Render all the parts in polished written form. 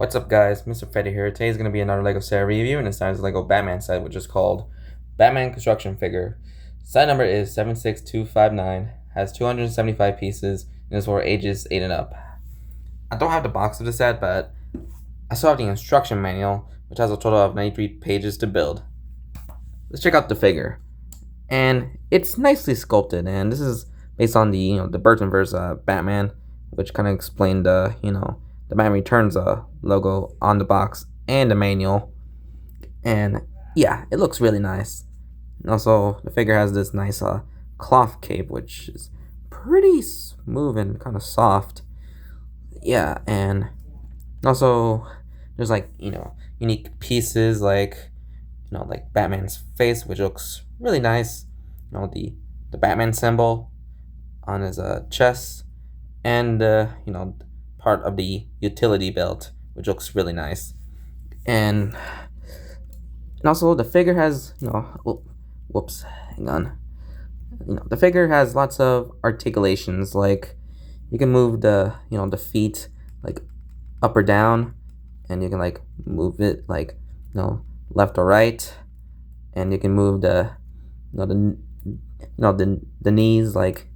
What's up, guys? Mr. Freddy here. Today's going to be another LEGO set review, and this time it's a LEGO Batman set, which is called Batman Construction Figure. Set number is 76259, has 275 pieces, and is for ages 8 and up. I don't have the box of the set, but I still have the instruction manual, which has a total of 93 pages to build. Let's check out the figure. And it's nicely sculpted, and this is based on the the Burtonverse Batman, which kind of explained the Batman Returns logo on the box and the manual. And yeah, it looks really nice. And also, the figure has this nice cloth cape, which is pretty smooth and kind of soft. Yeah, and also there's like unique pieces like like Batman's face, which looks really nice. The Batman symbol on his chest, and part of the utility belt, which looks really nice. And also the figure has whoops, hang on. The figure has lots of articulations, like you can move the the feet like up or down, and you can like move it like left or right, and you can move the the knees like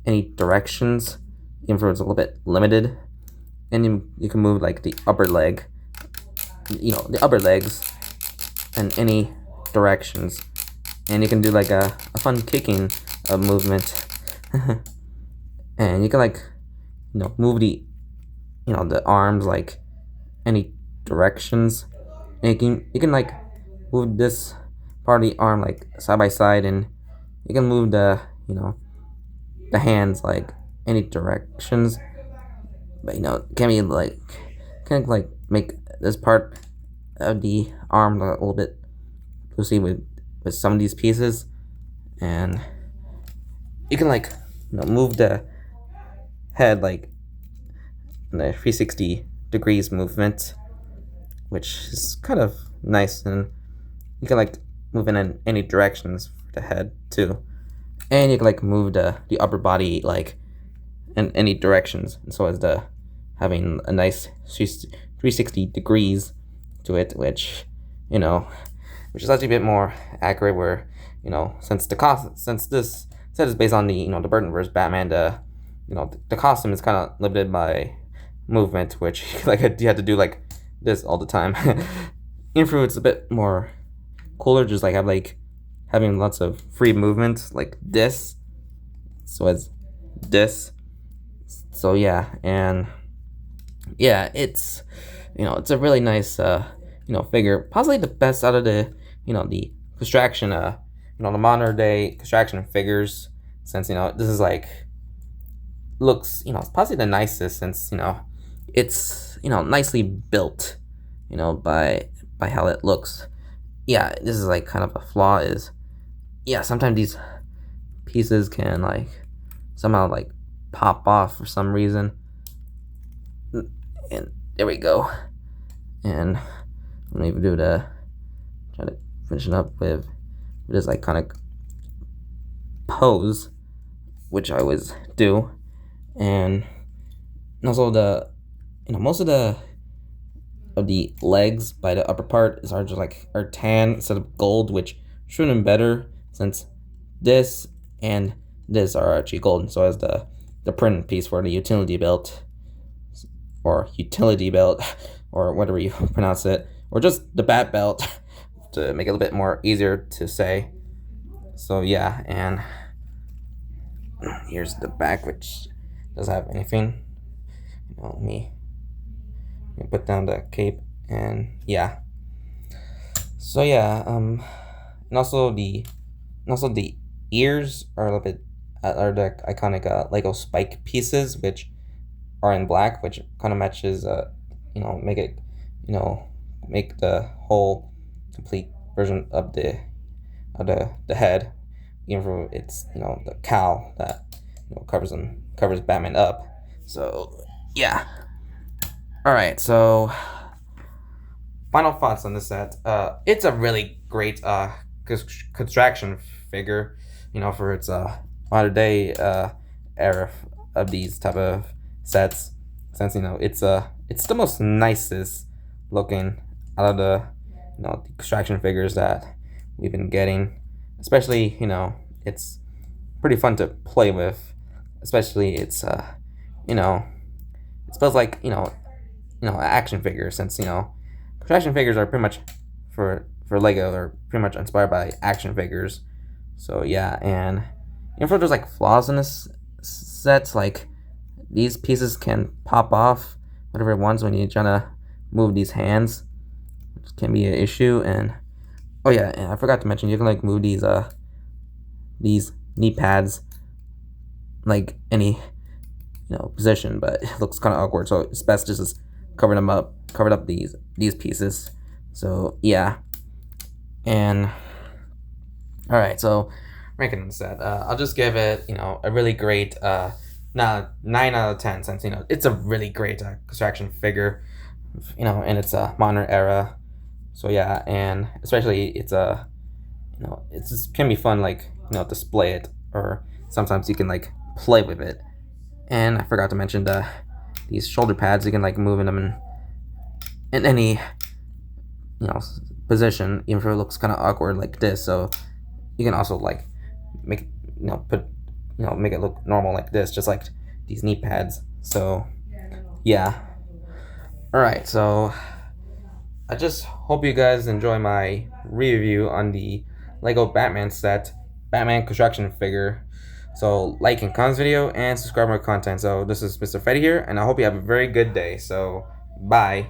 any directions, even if it's a little bit limited. And you can move like the upper leg, the upper legs in any directions, and you can do like a fun kicking movement. And you can like move the the arms like any directions, and you can like move this part of the arm like side by side, and you can move the the hands like any directions. But can we like kind of like make this part of the arm a little bit loosey with some of these pieces, and you can like move the head like in a 360 degrees movement, which is kind of nice. And you can like move in any directions for the head too, and you can like move the upper body like in any directions, and so as the having a nice 360 degrees to it, which which is actually a bit more accurate. Where since this set is based on the the Burtonverse Batman, the costume is kind of limited by movement, which like you had to do like this all the time. Infro, it's a bit more cooler, just like having lots of free movement like this, so as this. So yeah, and yeah, it's it's a really nice figure, possibly the best out of the the construction the modern day construction figures, since this is like looks it's possibly the nicest, since it's nicely built by how it looks. Yeah, this is like kind of a flaw is, yeah, sometimes these pieces can like somehow like pop off for some reason. And there we go. And I'm gonna do the try to finish it up with this iconic pose, which I always do. And also the most of the legs by the upper part are just are tan instead of gold, which should have been better, since this and this are actually golden. So as the print piece for the utility belt, or or whatever you pronounce it, or just the bat belt, to make it a little bit more easier to say. So yeah, and here's the back, which doesn't have anything. Let me put down the cape, and yeah. So yeah, and also the ears are a little bit are the iconic Lego spike pieces, which are in black, which kind of matches make it make the whole complete version of the head, even though it's the cowl that covers Batman up. So yeah. All right, so final thoughts on this set. It's a really great construction figure, for its modern day era of these type of sets, since it's the most nicest looking out of the the construction figures that we've been getting. Especially, it's pretty fun to play with. Especially it's you know it feels like action figures, since construction figures are pretty much for Lego are pretty much inspired by action figures. So yeah, and if there's like flaws in this set, like these pieces can pop off whatever it wants when you're trying to move these hands, which can be an issue. And oh yeah, and I forgot to mention, you can like move these knee pads like any position, but it looks kind of awkward, so it's best just covered up these pieces. So yeah, and all right, so ranking the set, I'll just give it a really great 9 out of 10, since it's a really great construction figure, in its modern era. So yeah, and especially it's it's just can be fun, like display it, or sometimes you can like play with it. And I forgot to mention these shoulder pads. You can like move in them in any position, even if it looks kind of awkward like this. So you can also like make put make it look normal like this, just like these knee pads. So yeah. All right. So I just hope you guys enjoy my review on the Lego Batman set, Batman construction figure. So like and comment this video and subscribe to my content. So this is Mr. Freddy here, and I hope you have a very good day. So bye.